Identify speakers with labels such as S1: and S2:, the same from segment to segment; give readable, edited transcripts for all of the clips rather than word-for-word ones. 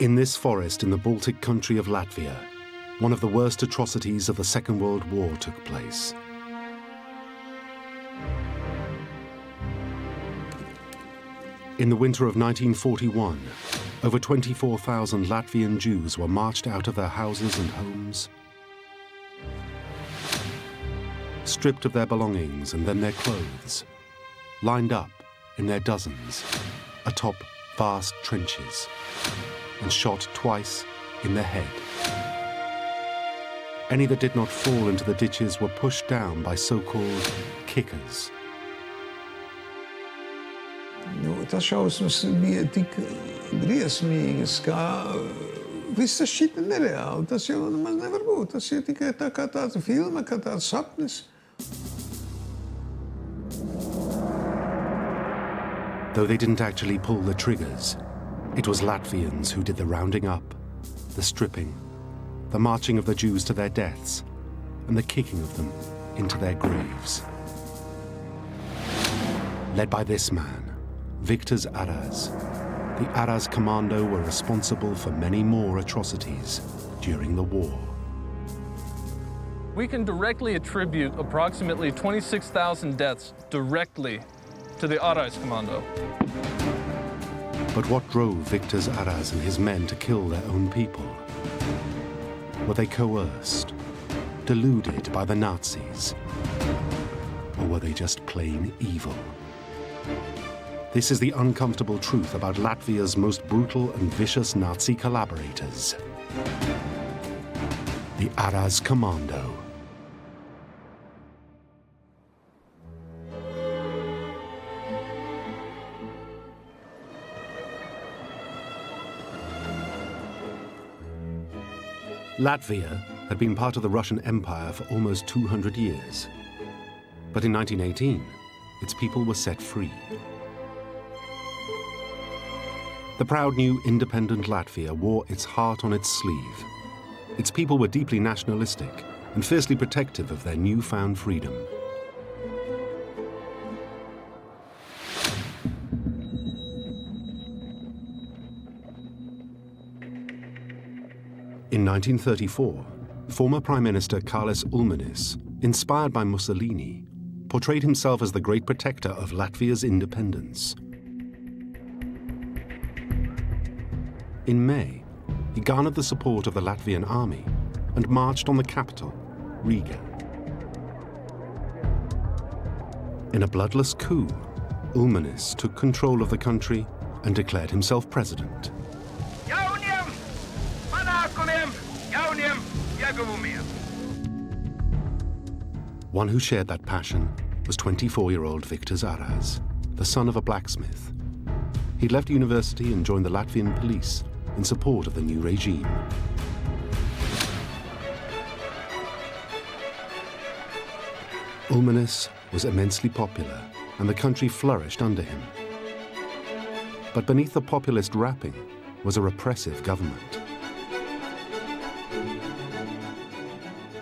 S1: In this forest in the Baltic country of Latvia, one of the worst atrocities of the Second World War took place. In the winter of 1941, over 24,000 Latvian Jews were marched out of their houses and homes, stripped of their belongings and then their clothes, lined up in their dozens atop vast trenches, and shot twice in the head. Any that did not fall into the ditches were pushed down by so-called kickers.
S2: Tas šausmas bija tik briesmīgas, ka viss tas šķita nereāli. Tas jau nemaz nevar būt. Tas ir tikai tā kā tāda filma, kā tāds sapnis.
S1: Though they didn't actually pull the triggers, it was Latvians who did the rounding up, the stripping, the marching of the Jews to their deaths, and the kicking of them into their graves. Led by this man, Victor Arajs, the Arajs Kommando were responsible for many more atrocities during the war.
S3: We can directly attribute approximately 26,000 deaths directly to the Arajs Kommando.
S1: But what drove Victor Arajs and his men to kill their own people? Were they coerced, deluded by the Nazis? Or were they just plain evil? This is the uncomfortable truth about Latvia's most brutal and vicious Nazi collaborators. The Arajs Kommando. Latvia had been part of the Russian Empire for almost 200 years. But in 1918, its people were set free. The proud new independent Latvia wore its heart on its sleeve. Its people were deeply nationalistic and fiercely protective of their newfound freedom. In 1934, former Prime Minister Kārlis Ulmanis, inspired by Mussolini, portrayed himself as the great protector of Latvia's independence. In May, he garnered the support of the Latvian army and marched on the capital, Riga. In a bloodless coup, Ulmanis took control of the country and declared himself president. One who shared that passion was 24-year-old Victor Arajs, the son of a blacksmith. He'd left university and joined the Latvian police in support of the new regime. Ulmanis was immensely popular, and the country flourished under him. But beneath the populist wrapping was a repressive government.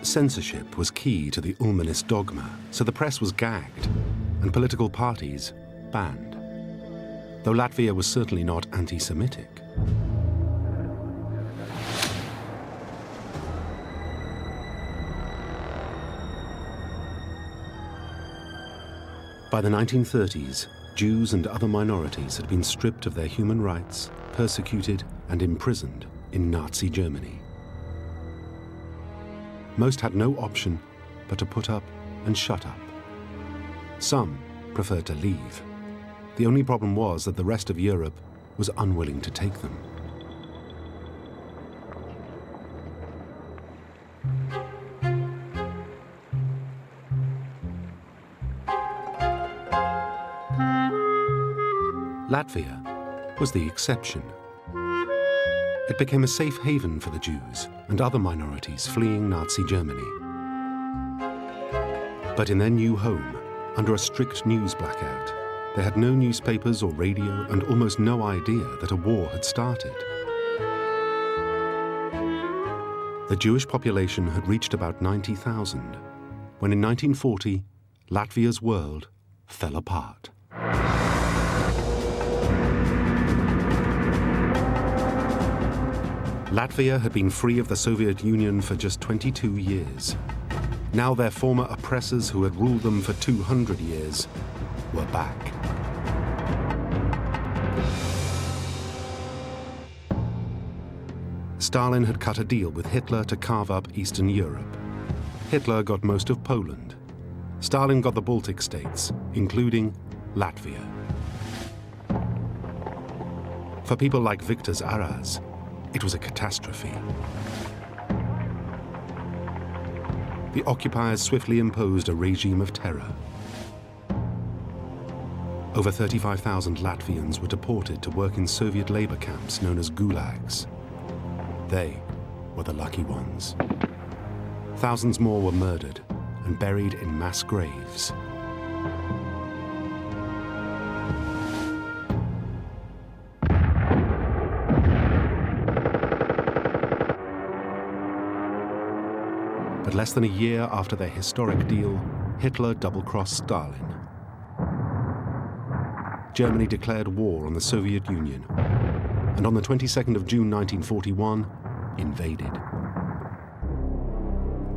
S1: Censorship was key to the Ulmanis dogma, so the press was gagged and political parties banned, though Latvia was certainly not anti-Semitic. By the 1930s, Jews and other minorities had been stripped of their human rights, persecuted and imprisoned in Nazi Germany. Most had no option but to put up and shut up. Some preferred to leave. The only problem was that the rest of Europe was unwilling to take them. Latvia was the exception. It became a safe haven for the Jews and other minorities fleeing Nazi Germany. But in their new home, under a strict news blackout, they had no newspapers or radio and almost no idea that a war had started. The Jewish population had reached about 90,000, when in 1940, Latvia's world fell apart. Latvia had been free of the Soviet Union for just 22 years. Now their former oppressors who had ruled them for 200 years were back. Stalin had cut a deal with Hitler to carve up Eastern Europe. Hitler got most of Poland. Stalin got the Baltic states, including Latvia. For people like Victor Arajs, it was a catastrophe. The occupiers swiftly imposed a regime of terror. Over 35,000 Latvians were deported to work in Soviet labor camps known as gulags. They were the lucky ones. Thousands more were murdered and buried in mass graves. But less than a year after their historic deal, Hitler double-crossed Stalin. Germany declared war on the Soviet Union, and on the 22nd of June 1941, invaded.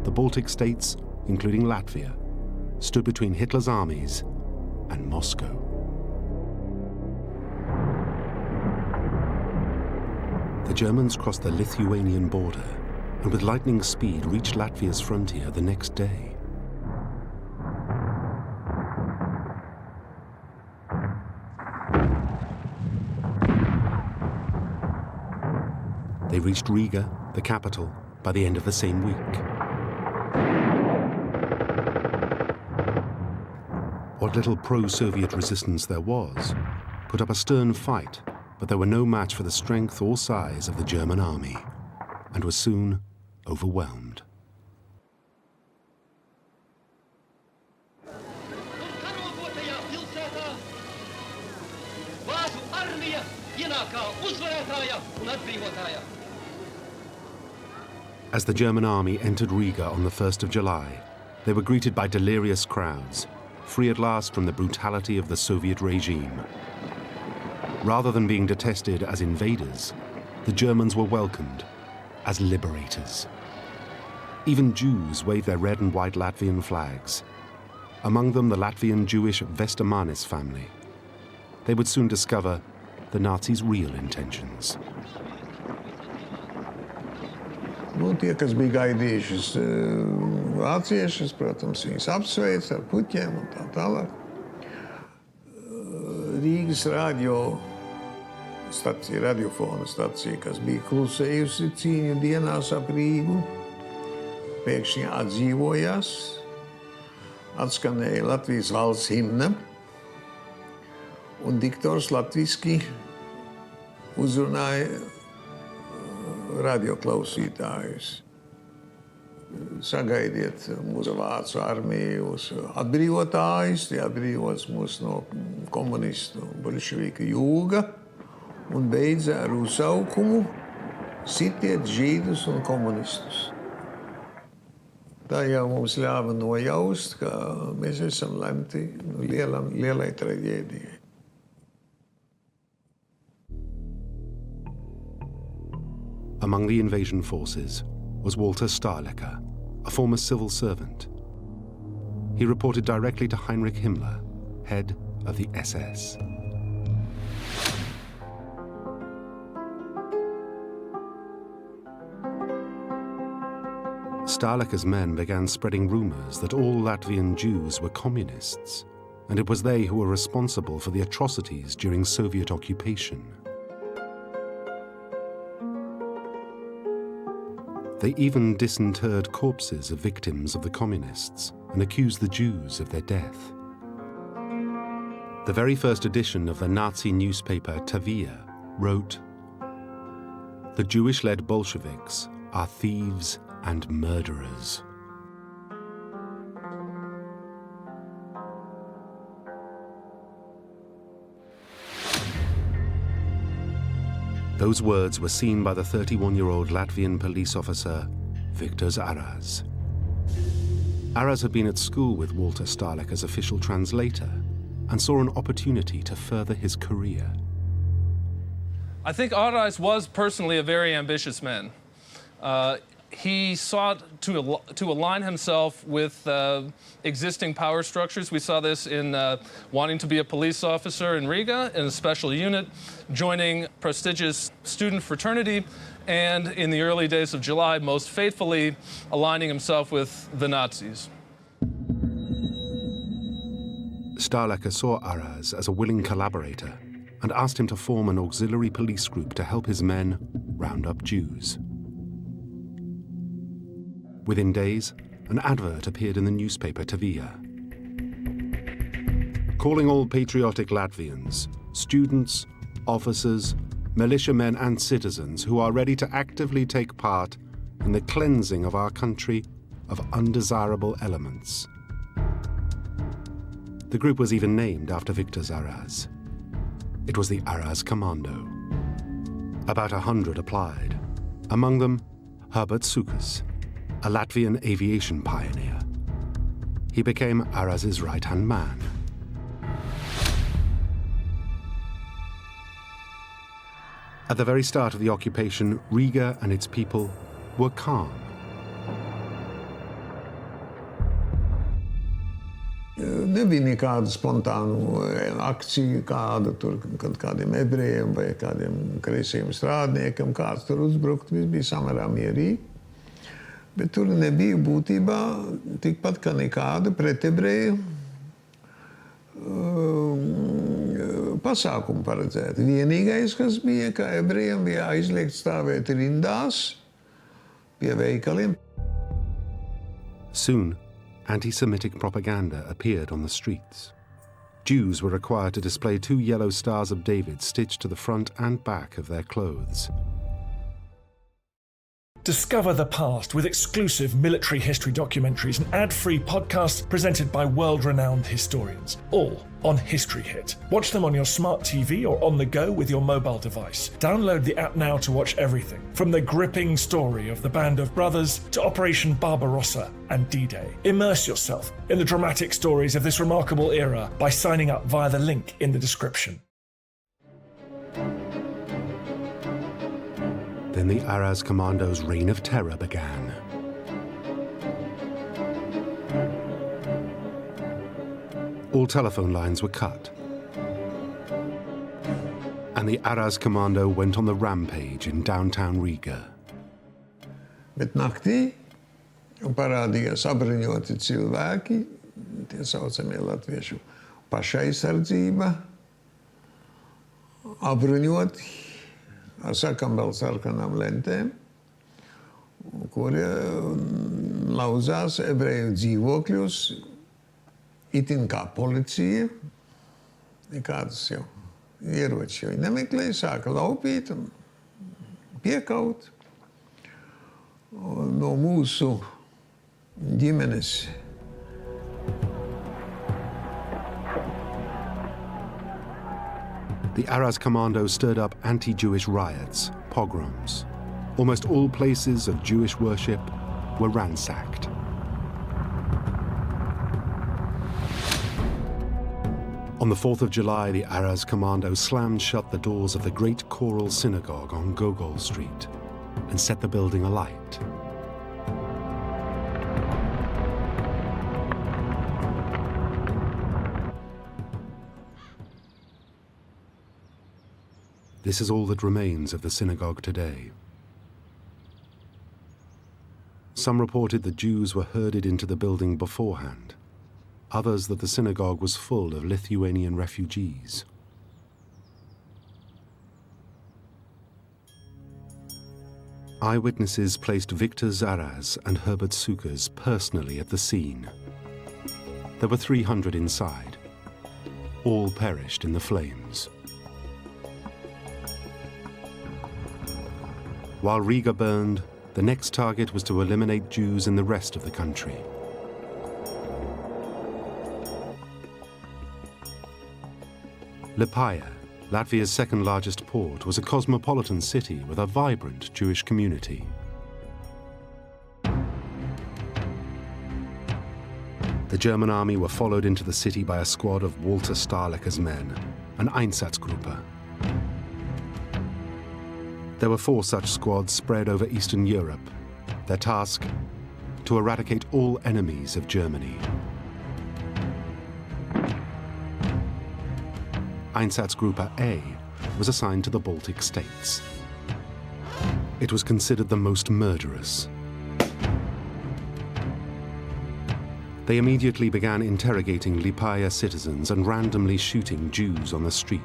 S1: The Baltic states, including Latvia, stood between Hitler's armies and Moscow. The Germans crossed the Lithuanian border and with lightning speed reached Latvia's frontier the next day. They reached Riga, the capital, by the end of the same week. What little pro-Soviet resistance there was put up a stern fight, but they were no match for the strength or size of the German army, and was soon overwhelmed. As the German army entered Riga on the 1st of July, they were greeted by delirious crowds, free at last from the brutality of the Soviet regime. Rather than being detested as invaders, the Germans were welcomed as liberators. Even Jews waved their red and white Latvian flags, among them the Latvian Jewish Vestamanis family. They would soon discover the Nazis' real intentions.
S2: Tie, kas bija gaidījušas vāciešus, protams, viņus apsveic ar puķiem un tā tālāk. Rīgas radiofona stacija, kas bija klusējusi cīņu dienās ap Rīgu, pēkšņi atdzīvojās, atskanēja Latvijas valsts himna, un diktors latviski uzrunāja radioklausītājus. Sagaidiet mūsu vācu armijas atbrīvotājus, tie atbrīvots mūs no komunistu bolševiku jūga, un beidza ar uzsaukumu sitiet žīdus un komunistus. Tā jau mums ļāva nojaust, ka mēs esam lemti lielai traģēdijai.
S1: Among the invasion forces was Walter Stahlecker, a former civil servant. He reported directly to Heinrich Himmler, head of the SS. Stahlecker's men began spreading rumors that all Latvian Jews were communists, and it was they who were responsible for the atrocities during Soviet occupation. They even disinterred corpses of victims of the communists and accused the Jews of their death. The very first edition of the Nazi newspaper Tavia wrote, "The Jewish-led Bolsheviks are thieves and murderers." Those words were seen by the 31-year-old Latvian police officer, Victor Arajs. Aras had been at school with Walter Stahlecker's official translator and saw an opportunity to further his career.
S3: I think Arajs was personally a very ambitious man. He sought to align himself with existing power structures. We saw this in wanting to be a police officer in Riga in a special unit, joining prestigious student fraternity, and in the early days of July, most faithfully aligning himself with the Nazis.
S1: Stahlecker saw Arajs as a willing collaborator and asked him to form an auxiliary police group to help his men round up Jews. Within days, an advert appeared in the newspaper Tavia, calling all patriotic Latvians, students, officers, militiamen and citizens who are ready to actively take part in the cleansing of our country of undesirable elements. The group was even named after Victor Arajs. It was the Arajs Kommando. About 100 applied, among them Herbert Cukurs, a Latvian aviation pioneer. He became Arajs' right-hand man. At the very start of the occupation, Riga and its people were calm.
S2: Nebija nekādu spontānu akciju, kādu tur, kad kādiem ebrejiem vai kādiem kreisiem strādniekam kāds tur uzbrukt, viss bija samērā mierīgi. Bet tur nebija būtībā tikpat kā nekāda pretebreju pasākumu paredzēta. Vienīgais, kas bija, ka ebrejiem bija aizliegt stāvēt rindās pie veikaliem.
S1: Soon, anti-Semitic propaganda appeared on the streets. Jews were required to display 2 yellow stars of David stitched to the front and back of their clothes.
S4: Discover the past with exclusive military history documentaries and ad-free podcasts presented by world-renowned historians, all on History Hit. Watch them on your smart TV or on the go with your mobile device. Download the app now to watch everything, from the gripping story of the Band of Brothers to Operation Barbarossa and D-Day. Immerse yourself in the dramatic stories of this remarkable era by signing up via the link in the description.
S1: Then the Arajs Kommando's reign of terror began. All telephone lines were cut, and the Arajs Kommando went on the rampage in downtown Riga.
S2: Bet naktī parādījās apbruņoti cilvēki, tie saucamie latviešu pašaizsardzība, apbruņoti ar sarkanbaltu sarkanām lentēm, kuri lauzās ebreju dzīvokļus, itin kā policija, nekādas jau ieroči jau nemeklēja, sāka laupīt un piekaut. No mūsu ģimenes
S1: The Arajs Kommando stirred up anti-Jewish riots, pogroms. Almost all places of Jewish worship were ransacked. On the 4th of July, the Arajs Kommando slammed shut the doors of the Great Choral Synagogue on Gogol Street and set the building alight. This is all that remains of the synagogue today. Some reported that Jews were herded into the building beforehand, others that the synagogue was full of Lithuanian refugees. Eyewitnesses placed Victor Arajs and Herbert Cukurs personally at the scene. There were 300 inside. All perished in the flames. While Riga burned, the next target was to eliminate Jews in the rest of the country. Lipaja, Latvia's second largest port, was a cosmopolitan city with a vibrant Jewish community. The German army were followed into the city by a squad of Walter Stahlecker's men, an Einsatzgruppe. There were 4 such squads spread over Eastern Europe. Their task, to eradicate all enemies of Germany. Einsatzgruppe A was assigned to the Baltic states. It was considered the most murderous. They immediately began interrogating Lipaja citizens and randomly shooting Jews on the street.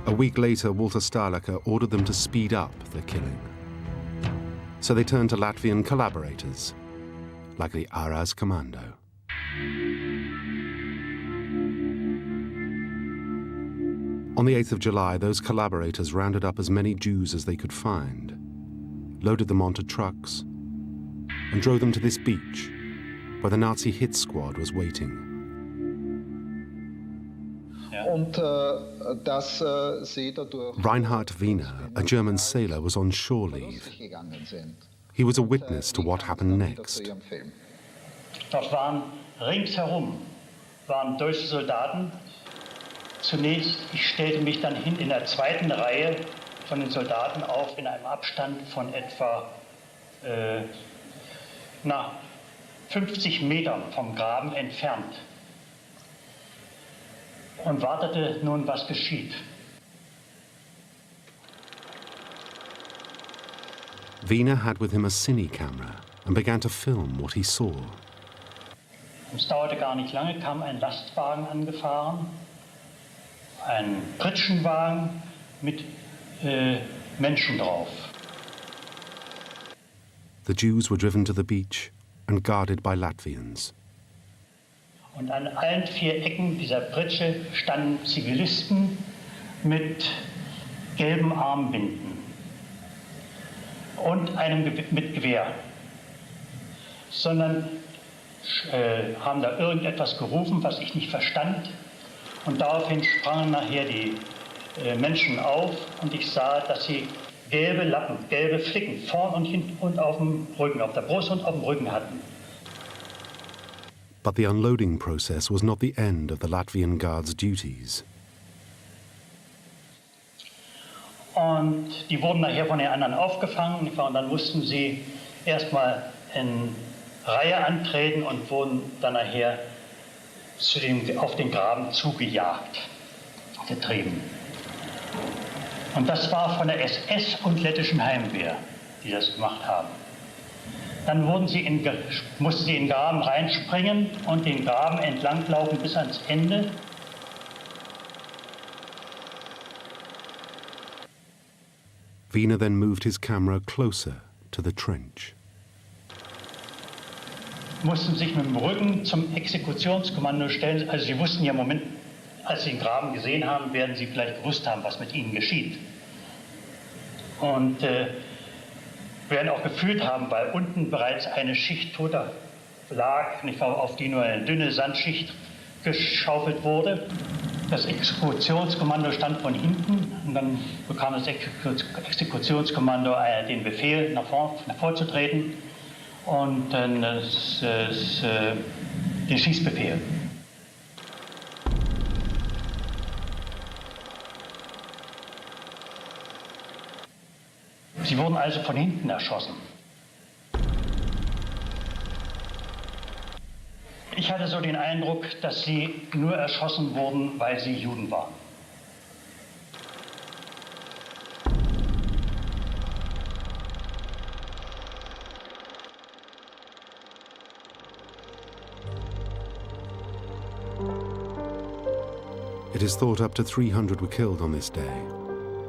S1: A week later, Walter Stahlecker ordered them to speed up the killing. So they turned to Latvian collaborators, like the Arajs Kommando. On the 8th of July, those collaborators rounded up as many Jews as they could find, loaded them onto trucks, and drove them to this beach, where the Nazi hit squad was waiting. Reinhard Wiener, a German sailor, was on shore leave. He was a witness to what happened next.
S5: Dort waren ringsherum deutsche Soldaten. Zunächst, ich stellte mich dann hin in der zweiten Reihe von den Soldaten auf, in einem Abstand von etwa 50 Metern vom Graben entfernt und wartete nun, was geschieht.
S1: Wiener had with him a cine camera and began to film what he saw.
S5: Es dauerte gar nicht lange, kam ein Lastwagen angefahren, ein Pritschenwagen mit Menschen drauf.
S1: The Jews were driven to the beach and guarded by Latvians.
S5: Und an allen 4 Ecken dieser Pritsche standen Zivilisten mit gelben Armbinden und einem mit Gewehr. Sondern haben da irgendetwas gerufen, was ich nicht verstand. Und daraufhin sprangen nachher die Menschen auf und ich sah, dass sie gelbe Lappen, gelbe Flicken vorn und hinten und auf dem Rücken, auf der Brust und auf dem Rücken hatten.
S1: But the unloading process was not the end of the Latvian Guard's duties.
S5: Und die wurden nachher von den anderen aufgefangen und dann mussten sie erstmal in Reihe antreten und wurden dann nachher auf den Graben zugejagt, getrieben. Und das war von der SS und lettischen Heimwehr, die das gemacht haben. Dann mussten sie in den Graben reinspringen und den Graben entlanglaufen bis ans Ende.
S1: Wiener then moved his camera closer to the trench.
S5: Mussten sich mit dem Rücken zum Exekutionskommando stellen. Also sie wussten ja im Moment, als sie den Graben gesehen haben, werden sie vielleicht gewusst haben, was mit ihnen geschieht. Und werden auch gefühlt haben, weil unten bereits eine Schicht Toter lag, auf die nur eine dünne Sandschicht geschaufelt wurde. Das Exekutionskommando stand von hinten und dann bekam das Exekutionskommando den Befehl, nach vorzutreten und dann den Schießbefehl. Sie wurden also von hinten erschossen. Ich hatte so den Eindruck, dass sie nur erschossen wurden, weil sie Juden waren.
S1: It is thought up to 300 were killed on this day,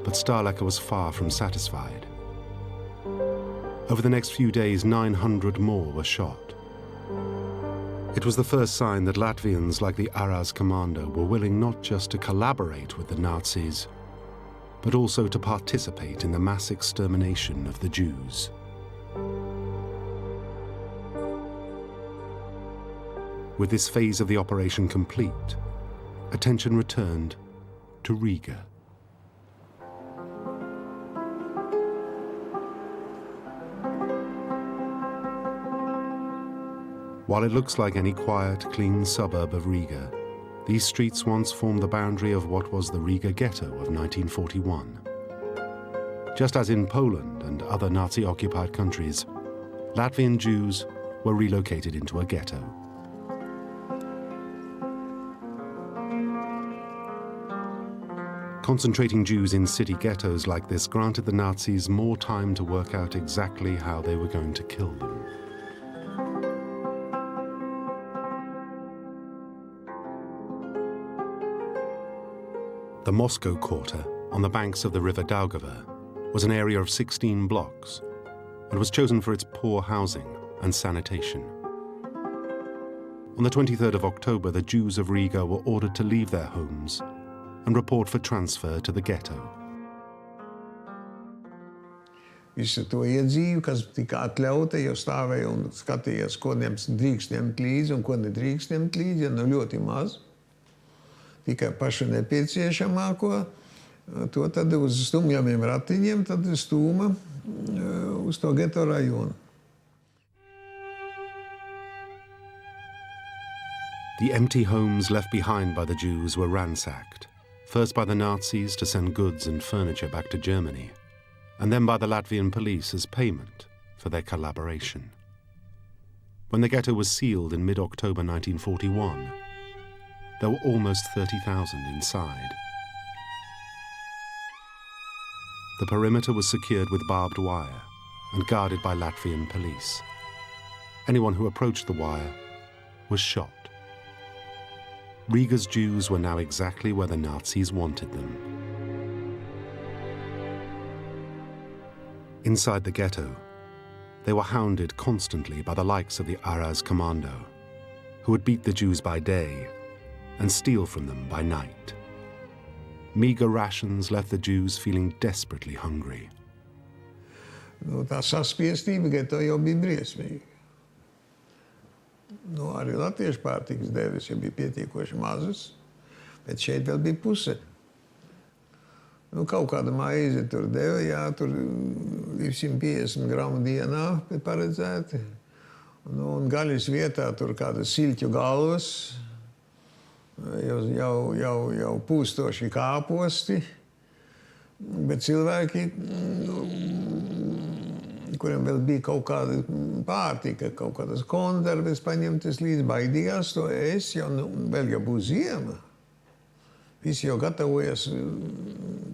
S1: but Stahlecker was far from satisfied. Over the next few days, 900 more were shot. It was the first sign that Latvians like the Arajs Kommando were willing not just to collaborate with the Nazis, but also to participate in the mass extermination of the Jews. With this phase of the operation complete, attention returned to Riga. While it looks like any quiet, clean suburb of Riga, these streets once formed the boundary of what was the Riga Ghetto of 1941. Just as in Poland and other Nazi-occupied countries, Latvian Jews were relocated into a ghetto. Concentrating Jews in city ghettos like this granted the Nazis more time to work out exactly how they were going to kill them. The Moscow Quarter, on the banks of the river Daugava, was an area of 16 blocks and was chosen for its poor housing and sanitation. On the 23rd of October, the Jews of Riga were ordered to leave their homes and report for transfer to the ghetto.
S2: Visu to iedzīvi, kas tika atļauta, jau stāvēja un skatījās, ko drīkst ņemt līdzi un ko nedrīkst ņemt līdzi, ja nu ļoti maz. Tikai pašu nepieciešamāko, to tad uz stumjamiem ratiņiem tad stūma uz to geto rajonu.
S1: The empty homes left behind by the Jews were ransacked, first by the Nazis to send goods and furniture back to Germany, and then by the Latvian police as payment for their collaboration. When the ghetto was sealed in mid-October 1941, there were almost 30,000 inside. The perimeter was secured with barbed wire and guarded by Latvian police. Anyone who approached the wire was shot. Riga's Jews were now exactly where the Nazis wanted them. Inside the ghetto, they were hounded constantly by the likes of the Arajs Kommando, who would beat the Jews by day and steal from them by night. Meager rations left the Jews feeling desperately hungry.
S2: Tā saspiestība geto jau bija briesmīga. Arī latviešu pārtikas devis jau bija pietiekoši mazas, bet šeit vēl bija puse. Kaut kāda maize tur deva, jā, tur 250 gramu dienā paredzēti. Un gaļas vietā tur kādas siļķu galvas, jau pūstoši kāposti, bet cilvēki, kuriem vēl bija kaut kāda pārtika, kaut kādas konserves paņemtas līdz, baidījās to ēst, vēl jau būs ziema. Visi jau gatavojas,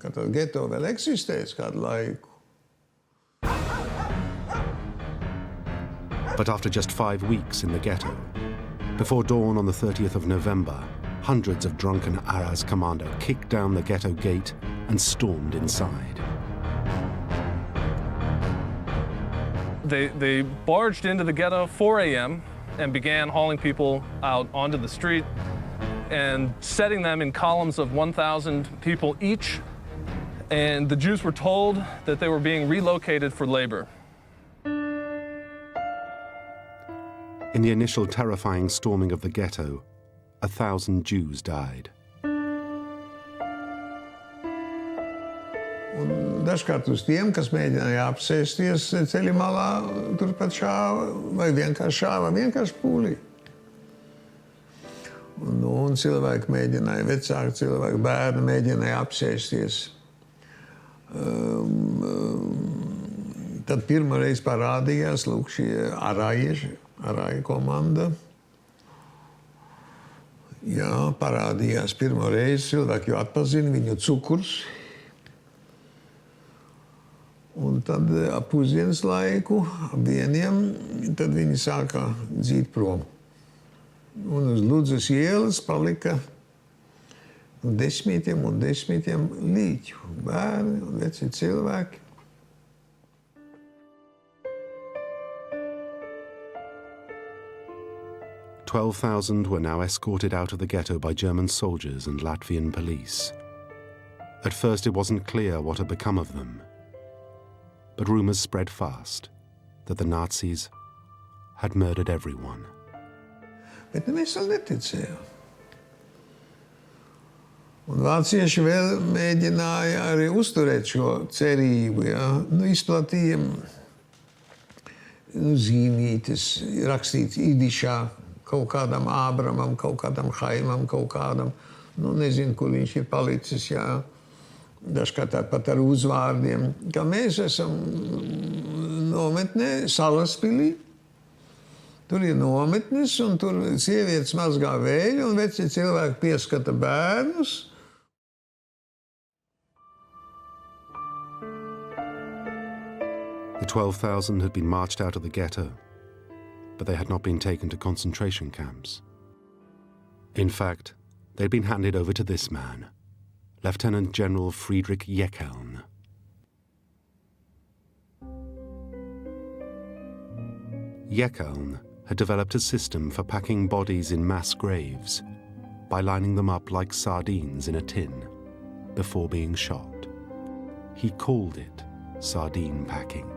S2: ka tā geto vēl eksistēs kādu laiku.
S1: But after just 5 weeks in the ghetto, before dawn on the 30th of November, hundreds of drunken Arajs Kommando kicked down the ghetto gate and stormed inside.
S3: They barged into the ghetto 4 a.m. and began hauling people out onto the street and setting them in columns of 1,000 people each. And the Jews were told that they were being relocated for labor.
S1: In the initial terrifying storming of the ghetto, 1,000 Jews died.
S2: Un dažkārt uz tiem, kas mēģināja apsēsties ceļa malā, turpat šāva, vai vienkārši pūlī. Un cilvēki mēģināja, vecāki cilvēki, bērni mēģināja apsēsties. Tad pirmoreiz parādījās, lūk, šie Arajs Kommando. Jā, parādījās pirmo reizi, cilvēki jau atpazina viņu Cukurs. Un tad ap pusdienas laiku, ap 1, tad viņi sāka dzīt prom. Un uz Ludzas ielas palika 10 un 10 līķu, bērni un veci cilvēki.
S1: "12,000 were now escorted out of the ghetto by German soldiers and Latvian police. At first it wasn't clear what had become of them, but rumors spread fast that the Nazis had murdered everyone.
S2: Bet mēs vēl neticējām. Un vācieši vēl mēģināja arī uzturēt šo cerību, jā. Izplatīja zīmītes, rakstīts idišā, kaut kādam Ābramam, kaut kādam Haimam, kaut kādam, nezinu, kur viņš ir palicis, jā. dažkārt pat ar uzvārdiem, ka mēs esam nometnē Salaspilī. Tur ir nometnes, un tur sievietes mazgā vēļu, un veci cilvēki pieskata bērnus.
S1: The 12,000 had been marched out of the ghetto, but they had not been taken to concentration camps. In fact, they'd been handed over to this man, Lieutenant General Friedrich Jeckeln. Jeckeln had developed a system for packing bodies in mass graves by lining them up like sardines in a tin before being shot. He called it sardine packing.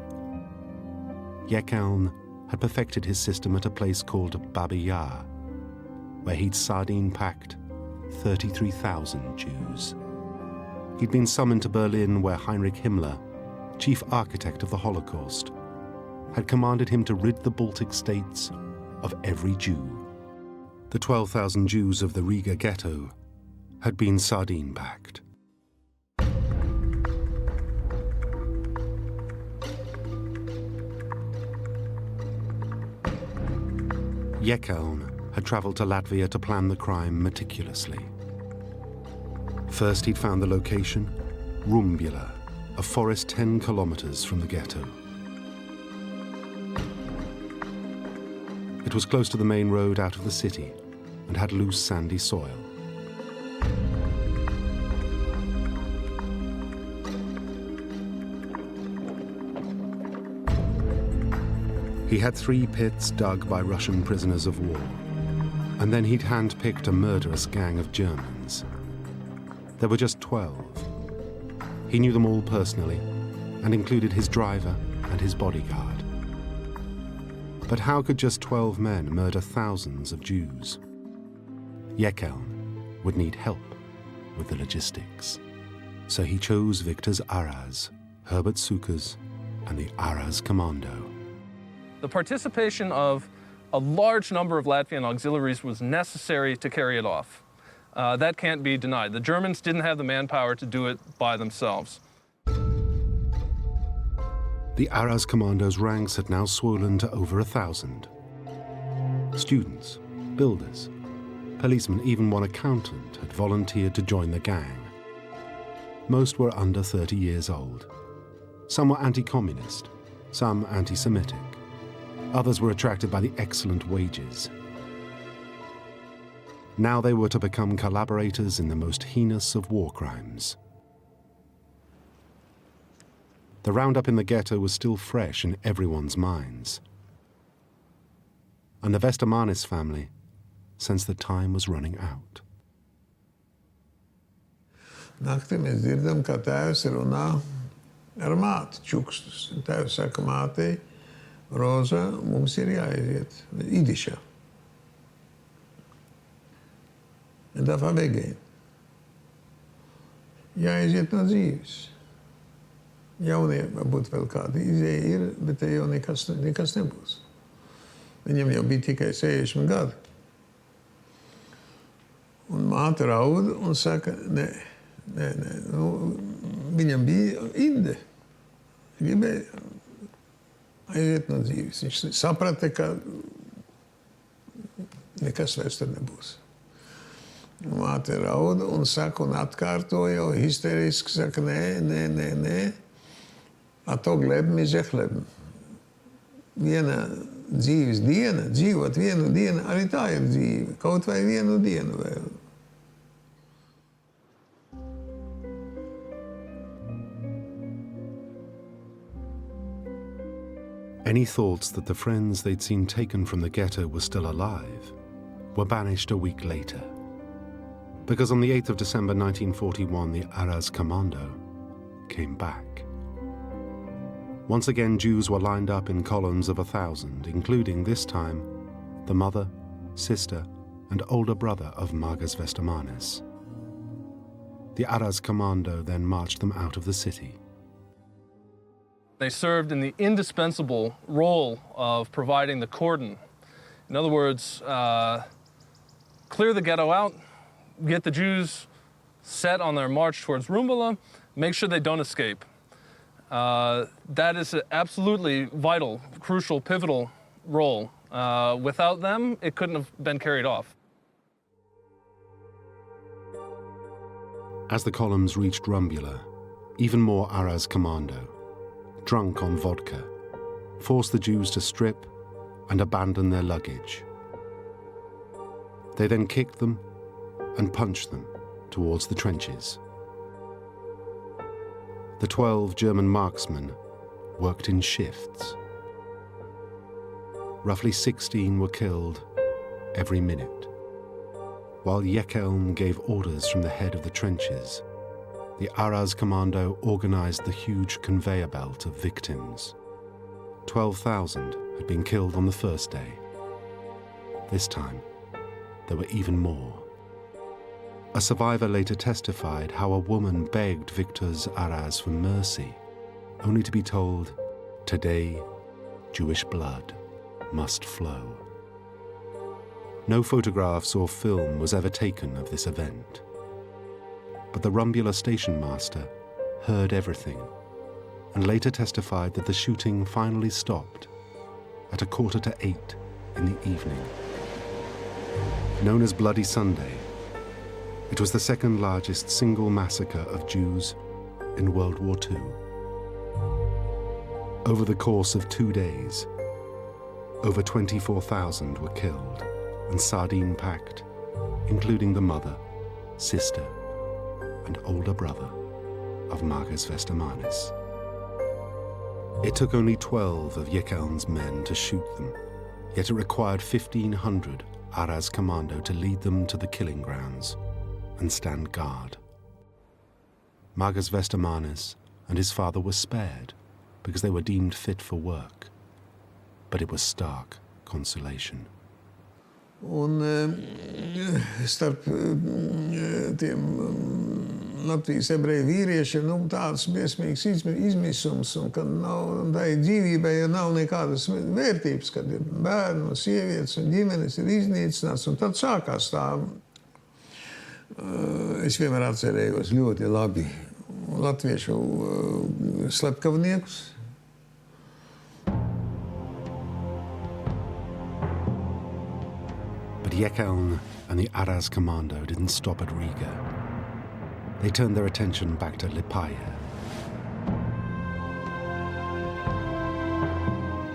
S1: Jeckeln had perfected his system at a place called Babi Yar, where he'd sardine-packed 33,000 Jews. He'd been summoned to Berlin, where Heinrich Himmler, chief architect of the Holocaust, had commanded him to rid the Baltic states of every Jew. The 12,000 Jews of the Riga Ghetto had been sardine-packed. Jeckeln had travelled to Latvia to plan the crime meticulously. First, he'd found the location, Rumbula, a forest 10 kilometers from the ghetto. It was close to the main road out of the city and had loose sandy soil. He had 3 pits dug by Russian prisoners of war, and then he'd hand-picked a murderous gang of Germans. There were just 12. He knew them all personally and included his driver and his bodyguard. But how could just 12 men murder thousands of Jews? Jeckeln would need help with the logistics. So he chose Victor Arajs, Herbert Cukurs, and the Arajs Kommando.
S3: The participation of a large number of Latvian auxiliaries was necessary to carry it off. That can't be denied. The Germans didn't have the manpower to do it by themselves.
S1: The Arajs Kommando's ranks had now swollen to over 1,000. Students, builders, policemen, even one accountant had volunteered to join the gang. Most were under 30 years old. Some were anti-communist, some anti-Semitic. Others were attracted by the excellent wages. Now they were to become collaborators in the most heinous of war crimes. The roundup in the ghetto was still fresh in everyone's minds. And the Vestamanis family sensed that time was running out.
S2: Naktī mēs dzirdam, kā tēvs runā ar māti čukstus. Tēvs saka mātei, Roza, mums ir jāaiziet idišā. Dafā vegēn. Jāaiziet no dzīves. Jaunie, varbūt vēl kādi izēja ir, bet te jau nekas nebūs. Viņam jau bija tikai 60 gadi. Un māte raud un saka, nē. Nu, viņam bija inde. Gribēja aiziet no dzīves. Viņš saprata, ka nekas vairs tur nebūs. Māte rauda un saka un atkārtoja, histeriski saka, nē. A to glebam ir žehlebam. Viena dzīves diena, dzīvot vienu dienu, arī tā ir dzīve. Kaut vai vienu dienu vēl.
S1: Any thoughts that the friends they'd seen taken from the ghetto were still alive were banished a week later. Because on the 8th of December 1941, the Arajs Kommando came back. Once again, Jews were lined up in columns of 1,000, including, this time, the mother, sister, and older brother of Margas Vestamanis. The Arajs Kommando then marched them out of the city.
S3: They served in the indispensable role of providing the cordon. In other words, clear the ghetto out, get the Jews set on their march towards Rumbula, make sure they don't escape. That is an absolutely vital, crucial, pivotal role. Without them, it couldn't have been carried off.
S1: As the columns reached Rumbula, even more Arajs Kommando, drunk on vodka, forced the Jews to strip and abandon their luggage. They then kicked them and punched them towards the trenches. The 12 German marksmen worked in shifts. Roughly 16 were killed every minute. While Jekeln gave orders from the head of the trenches, the Arajs Kommando organized the huge conveyor belt of victims. 12,000 had been killed on the first day. This time, there were even more. A survivor later testified how a woman begged Victor Arajs for mercy, only to be told, "Today, Jewish blood must flow." No photographs or film was ever taken of this event. But the Rumbula station master heard everything and later testified that the shooting finally stopped at 7:45 in the evening. Known as Bloody Sunday, it was the second largest single massacre of Jews in World War II. Over the course of 2 days, over 24,000 were killed and sardine-packed, including the mother, sister, and older brother of Magas Vestamanis. It took only 12 of Jekeln's men to shoot them, yet it required 1,500 Arajs Kommando to lead them to the killing grounds and stand guard. Magas Vestamanis and his father were spared because they were deemed fit for work, but it was stark consolation.
S2: Un starp tiem Latvijas ebreju vīriešiem tāds briesmīgs izmisums, un kad nav tai dzīvībai, ja nav nekādas vērtības, kad ir bērni, sievietes un ģimenes ir iznīcināts, un tad sākās tā. Es vienmēr atcerējos ļoti labi latviešu slepkavniekus.
S1: But Jekeln and the Arajs Kommando didn't stop at Riga. They turned their attention back to Lipaja.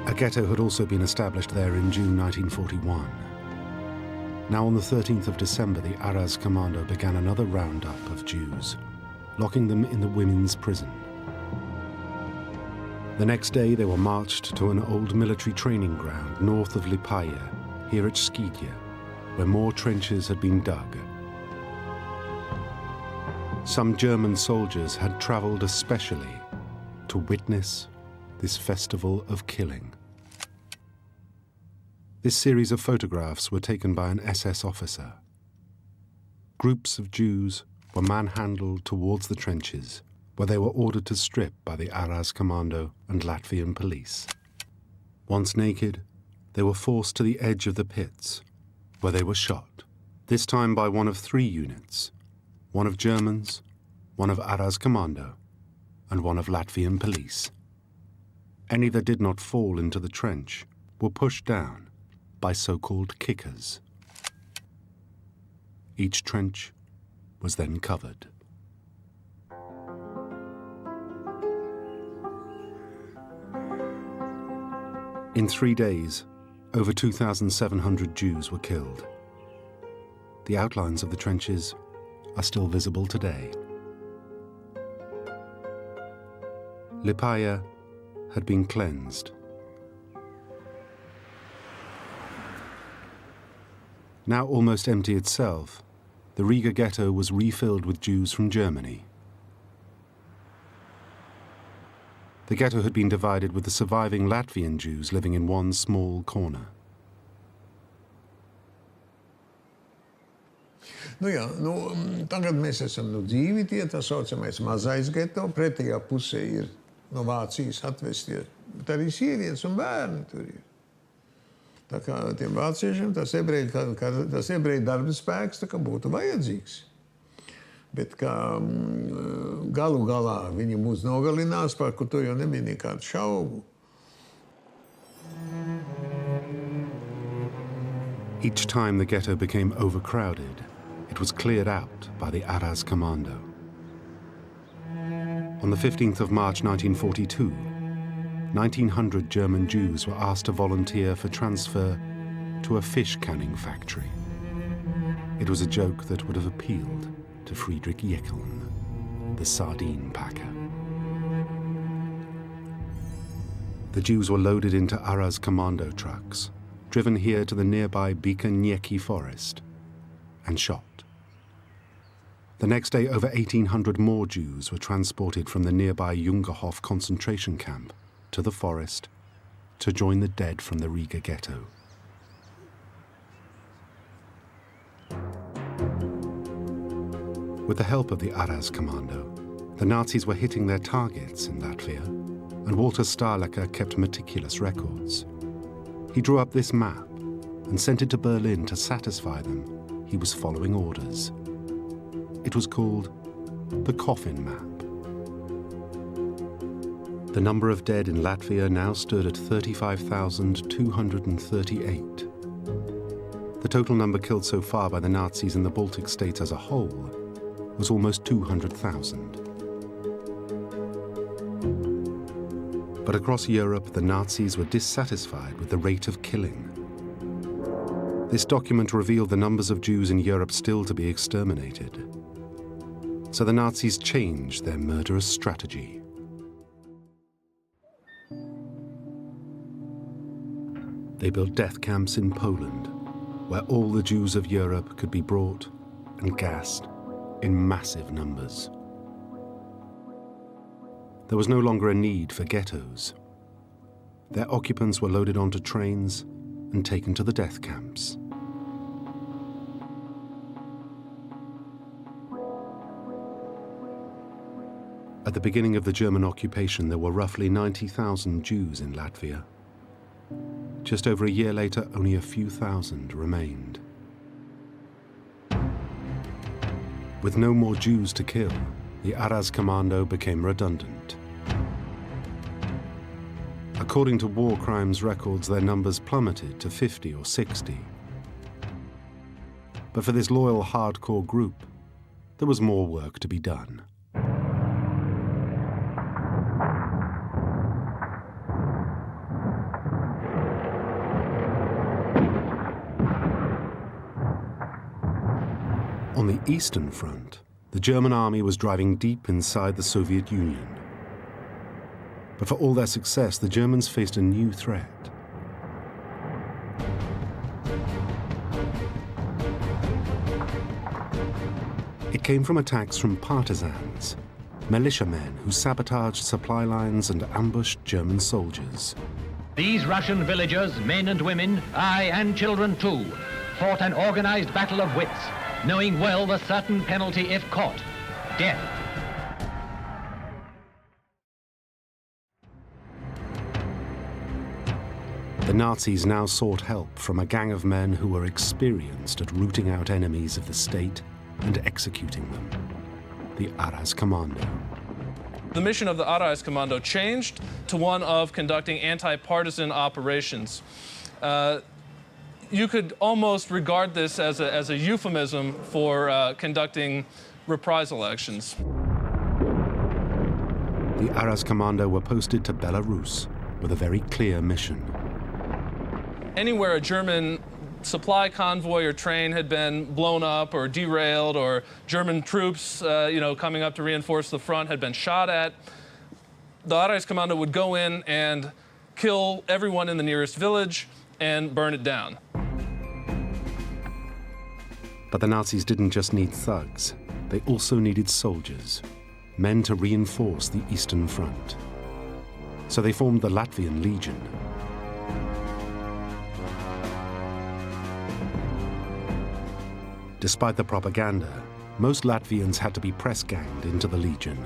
S1: A ghetto had also been established there in June 1941. Now on the 13th of December, the Arajs Kommando began another roundup of Jews, locking them in the women's prison. The next day, they were marched to an old military training ground north of Lipaja, here at Skidje, where more trenches had been dug. Some German soldiers had traveled especially to witness this festival of killing. This series of photographs were taken by an SS officer. Groups of Jews were manhandled towards the trenches, where they were ordered to strip by the Arajs Kommando and Latvian police. Once naked, they were forced to the edge of the pits, where they were shot, this time by one of 3 units, one of Germans, one of Arajs Kommando, and one of Latvian police. Any that did not fall into the trench were pushed down by so-called kickers. Each trench was then covered. In 3 days, over 2,700 Jews were killed. The outlines of the trenches are still visible today. Lipaja had been cleansed. Now almost empty itself, the Riga Ghetto was refilled with Jews from Germany. The ghetto had been divided with the surviving Latvian Jews living in one small corner.
S2: Tagad mēs esam dzīvi tie, tā saucamais mazais geto, pretējā pusē ir no Vācijas atvestie, bet arī sievietes un bērni tur ir. Tā kā tiem vāciešiem tas ebreju darba spēks tā kā būtu vajadzīgs. Bet kā galu galā viņi mūs nogalinās, par ko to jau nebija nekādu šaubu.
S1: Each time the ghetto became overcrowded, it was cleared out by the Arajs Kommando. On the 15th of March 1942, 1,900 German Jews were asked to volunteer for transfer to a fish canning factory. It was a joke that would have appealed to Friedrich Jeckeln, the sardine packer. The Jews were loaded into Arajs Kommando trucks, driven here to the nearby Bikanieki forest, and shot. The next day, over 1,800 more Jews were transported from the nearby Jungerhof concentration camp to the forest to join the dead from the Riga Ghetto. With the help of the Arajs Kommando, the Nazis were hitting their targets in Latvia, and Walter Stahlecker kept meticulous records. He drew up this map and sent it to Berlin to satisfy them he was following orders. It was called the coffin map. The number of dead in Latvia now stood at 35,238. The total number killed so far by the Nazis in the Baltic states as a whole was almost 200,000. But across Europe, the Nazis were dissatisfied with the rate of killing. This document revealed the numbers of Jews in Europe still to be exterminated. So the Nazis changed their murderous strategy. They built death camps in Poland, where all the Jews of Europe could be brought and gassed in massive numbers. There was no longer a need for ghettos. Their occupants were loaded onto trains and taken to the death camps. At the beginning of the German occupation, there were roughly 90,000 Jews in Latvia. Just over a year later, only a few thousand remained. With no more Jews to kill, the Arajs Kommando became redundant. According to war crimes records, their numbers plummeted to 50 or 60. But for this loyal, hardcore group, there was more work to be done. On the Eastern Front, the German army was driving deep inside the Soviet Union. But for all their success, the Germans faced a new threat. It came from attacks from partisans, militiamen who sabotaged supply lines and ambushed German soldiers.
S6: These Russian villagers, men and women, aye, and children too, fought an organized battle of wits, knowing well the certain penalty if caught, death.
S1: The Nazis now sought help from a gang of men who were experienced at rooting out enemies of the state and executing them, the Arajs Kommando.
S3: The mission of the Arajs Kommando changed to one of conducting anti-partisan operations. You could almost regard this as a euphemism for conducting reprisal actions.
S1: The Arajs Kommando were posted to Belarus with a very clear mission.
S3: Anywhere a German supply convoy or train had been blown up or derailed, or German troops coming up to reinforce the front had been shot at, the Arajs Kommando would go in and kill everyone in the nearest village and burn it down.
S1: But the Nazis didn't just need thugs. They also needed soldiers, men to reinforce the Eastern Front. So they formed the Latvian Legion. Despite the propaganda, most Latvians had to be press-ganged into the Legion.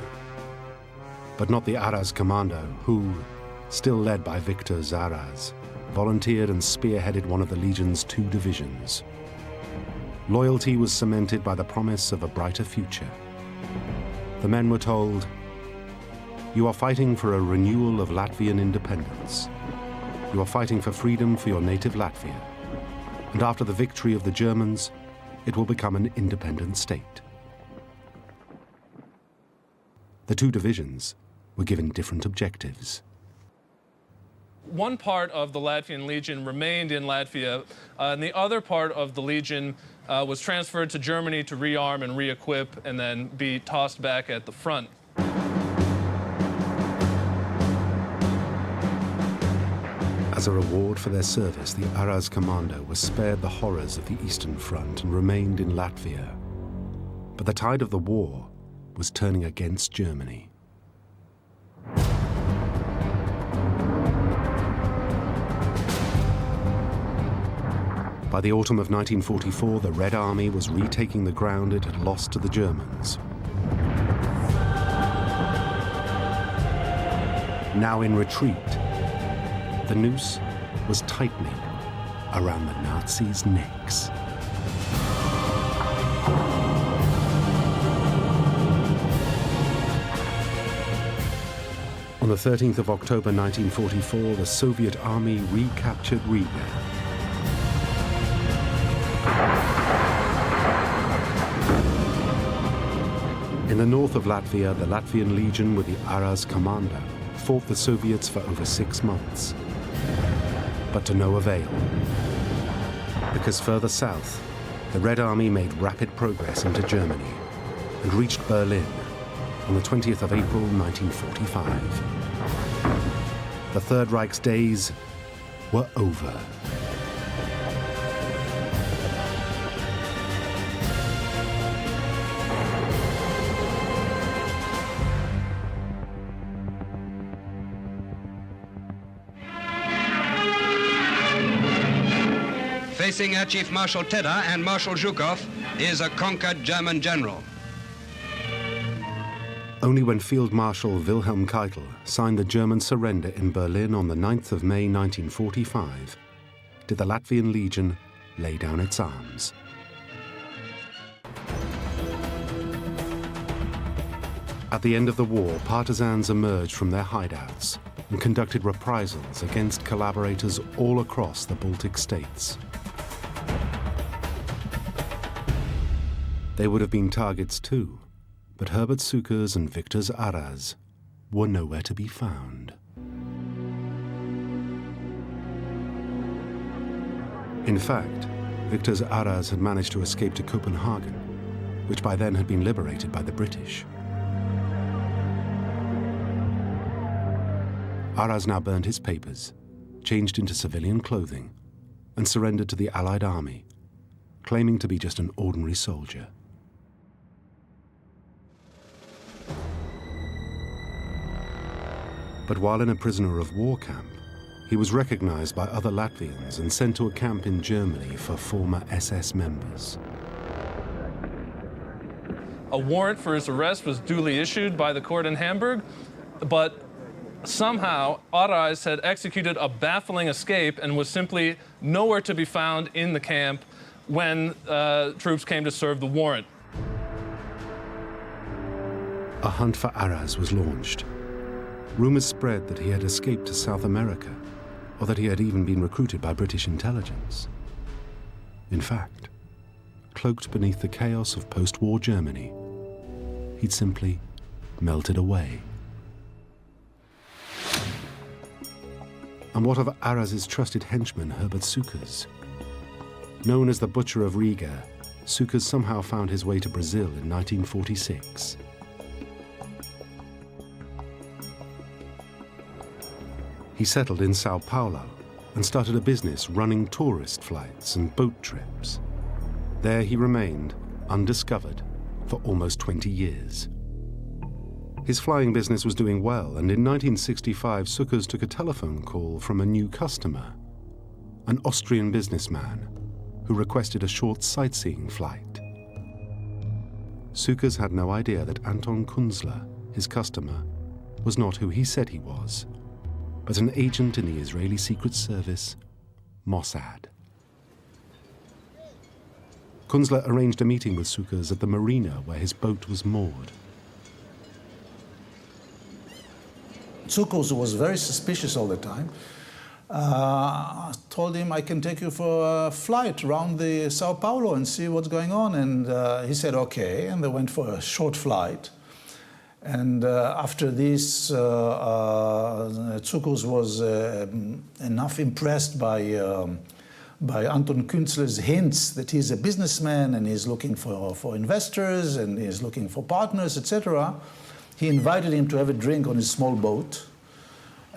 S1: But not the Arajs Kommando, who, still led by Victor Arajs, volunteered and spearheaded one of the Legion's 2 divisions. Loyalty was cemented by the promise of a brighter future The men were told, "You are fighting for a renewal of Latvian independence. You are fighting for freedom for your native Latvia. And after the victory of the Germans, it will become an independent state." The two divisions were given different objectives.
S3: One part of the Latvian Legion remained in Latvia, and the other part of the Legion was transferred to Germany to rearm and re-equip and then be tossed back at the front.
S1: As a reward for their service, the Arajs Kommando was spared the horrors of the Eastern Front and remained in Latvia. But the tide of the war was turning against Germany. By the autumn of 1944, the Red Army was retaking the ground it had lost to the Germans. Now in retreat, the noose was tightening around the Nazis' necks. On the 13th of October 1944, the Soviet army recaptured Riga. In the north of Latvia, the Latvian Legion with the Arajs Kommando fought the Soviets for over 6 months, but to no avail. Because further south, the Red Army made rapid progress into Germany and reached Berlin on the 20th of April 1945. The Third Reich's days were over.
S7: Facing Air Chief Marshal Tedder and Marshal Zhukov is a conquered German general.
S1: Only when Field Marshal Wilhelm Keitel signed the German surrender in Berlin on the 9th of May 1945 did the Latvian Legion lay down its arms. At the end of the war, partisans emerged from their hideouts and conducted reprisals against collaborators all across the Baltic states. They would have been targets too, but Herbert Cukurs and Victor Arajs were nowhere to be found. In fact, Victor Arajs had managed to escape to Copenhagen, which by then had been liberated by the British. Arajs now burned his papers, changed into civilian clothing, and surrendered to the Allied army, claiming to be just an ordinary soldier. But while in a prisoner of war camp, he was recognized by other Latvians and sent to a camp in Germany for former SS members.
S3: A warrant for his arrest was duly issued by the court in Hamburg, but somehow Arajs had executed a baffling escape and was simply nowhere to be found in the camp when troops came to serve the warrant.
S1: A hunt for Arajs was launched. Rumors spread that he had escaped to South America, or that he had even been recruited by British intelligence. In fact, cloaked beneath the chaos of post-war Germany, he'd simply melted away. And what of Arajs' trusted henchman, Herbert Cukurs? Known as the Butcher of Riga, Cukurs somehow found his way to Brazil in 1946. He settled in Sao Paulo and started a business running tourist flights and boat trips. There he remained, undiscovered, for almost 20 years. His flying business was doing well, and in 1965, Cukurs took a telephone call from a new customer, an Austrian businessman who requested a short sightseeing flight. Cukurs had no idea that Anton Kunzler, his customer, was not who he said he was, but an agent in the Israeli Secret Service, Mossad. Kunzler arranged a meeting with Cukurs at the marina where his boat was moored.
S8: Cukurs, who was very suspicious all the time, told him, I can take you for a flight around the Sao Paulo and see what's going on. And he said, okay, and they went for a short flight. And after this, Cukurs was enough impressed by Anton Künzler's hints that he's a businessman and he's looking for investors and he's looking for partners, etc. He invited him to have a drink on his small boat.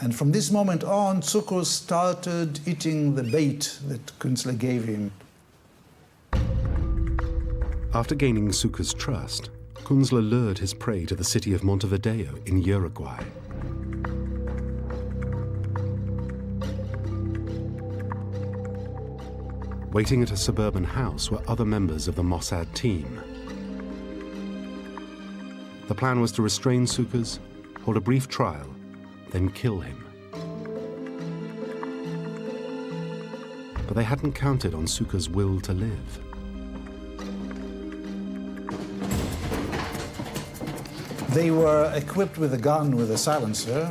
S8: And from this moment on, Cukurs started eating the bait that Künzler gave him.
S1: After gaining Cukurs' trust, Künzler lured his prey to the city of Montevideo in Uruguay. Waiting at a suburban house were other members of the Mossad team. The plan was to restrain Cukurs, hold a brief trial, then kill him. But they hadn't counted on Cukurs' will to live.
S8: They were equipped with a gun with a silencer,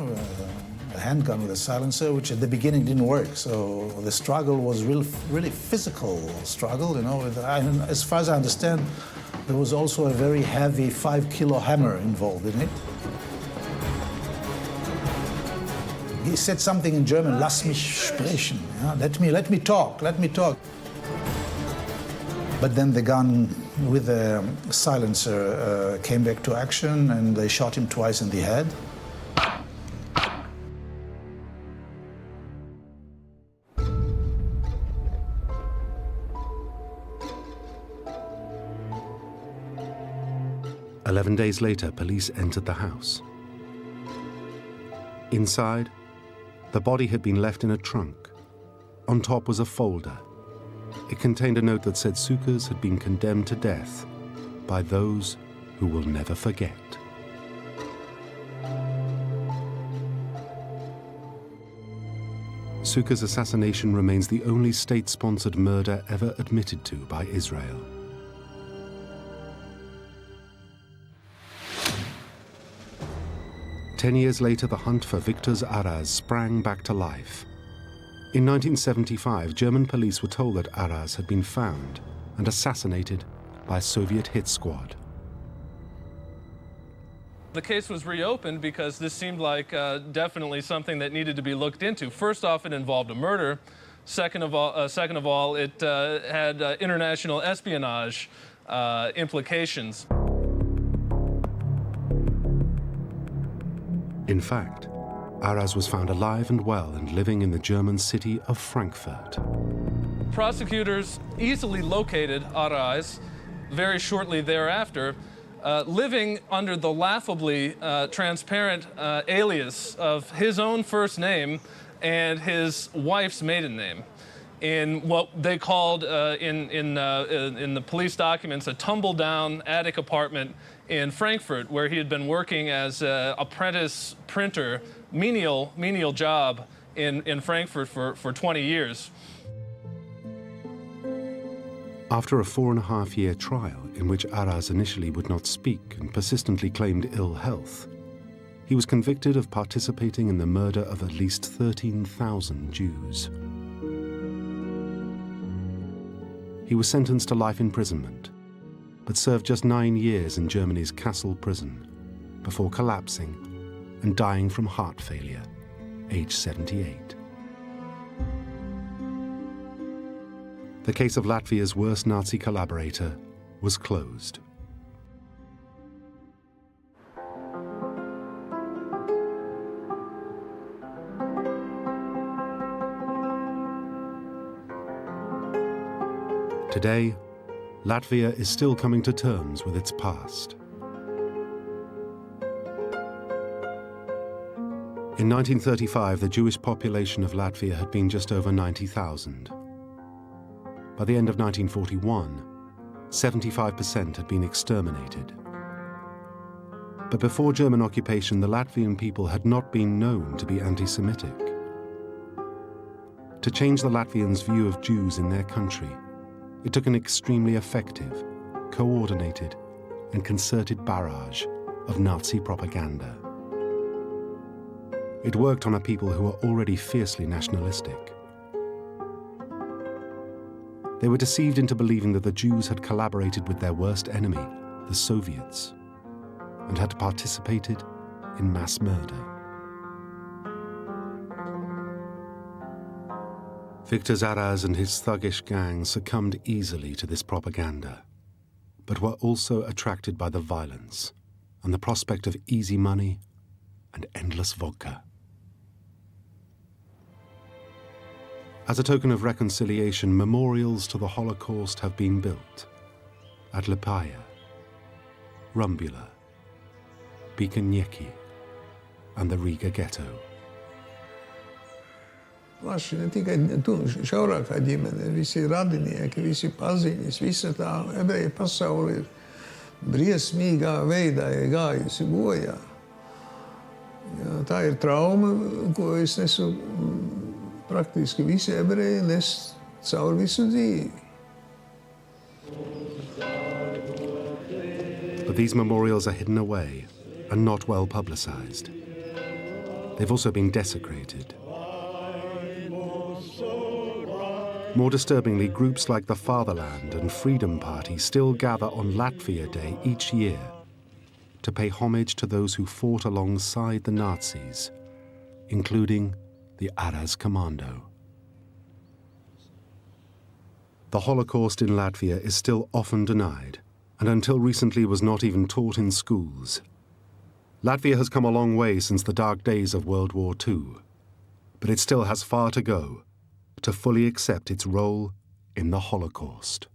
S8: a handgun with a silencer, which at the beginning didn't work. So the struggle was really physical struggle, you know. And as far as I understand, there was also a very heavy 5-kilo hammer involved in it. He said something in German, "Lass mich sprechen," yeah? Let me talk. But then the gun with the silencer came back to action, and they shot him twice in the head.
S1: "11 days later, police entered the house. Inside, the body had been left in a trunk. On top was a folder. It contained a note that said Cukurs had been condemned to death by those who will never forget. Cukurs' assassination remains the only state-sponsored murder ever admitted to by Israel. Ten years later, the hunt for Victor Arajs sprang back to life. In 1975, German police were told that Aras had been found and assassinated by a Soviet hit squad.
S3: The case was reopened because this seemed like definitely something that needed to be looked into. First off, it involved a murder. Second of all, it had international espionage implications.
S1: In fact, Aras was found alive and well and living in the German city of Frankfurt.
S3: Prosecutors easily located Arajs very shortly thereafter, living under the laughably transparent alias of his own first name and his wife's maiden name, in what they called in the police documents a tumble-down attic apartment in Frankfurt, where he had been working as an apprentice printer, menial job in Frankfurt for 20 years.
S1: After a 4.5-year trial in which Aras initially would not speak and persistently claimed ill health, he was convicted of participating in the murder of at least 13,000 Jews. He was sentenced to life imprisonment, but served just 9 years in Germany's Kassel prison before collapsing and dying from heart failure, age 78. The case of Latvia's worst Nazi collaborator was closed. Today, Latvia is still coming to terms with its past. In 1935, the Jewish population of Latvia had been just over 90,000. By the end of 1941, 75% had been exterminated. But before German occupation, the Latvian people had not been known to be anti-Semitic. To change the Latvians' view of Jews in their country, it took an extremely effective, coordinated, and concerted barrage of Nazi propaganda. It worked on a people who were already fiercely nationalistic. They were deceived into believing that the Jews had collaborated with their worst enemy, the Soviets, and had participated in mass murder. Victor Arajs and his thuggish gang succumbed easily to this propaganda, but were also attracted by the violence and the prospect of easy money and endless vodka. As a token of reconciliation, memorials to the Holocaust have been built at Lipaja, Rumbula, and the Riga Ghetto.
S2: Plaši, ne tikai šaurākā ģimene, visi radinieki, visi paziņas, visa tā ebreja pasaule ir briesmīgā veidā gājusi bojā. Jā, tā ir trauma, ko es nesu praktiski visi ebreji nes caur visu dzīvi.
S1: But these memorials are hidden away and not well publicized. They've also been desecrated. More disturbingly, groups like the Fatherland and Freedom Party still gather on Latvia Day each year to pay homage to those who fought alongside the Nazis, including the Arajs Kommando. The Holocaust in Latvia is still often denied, and until recently was not even taught in schools. Latvia has come a long way since the dark days of World War II, but it still has far to go to fully accept its role in the Holocaust.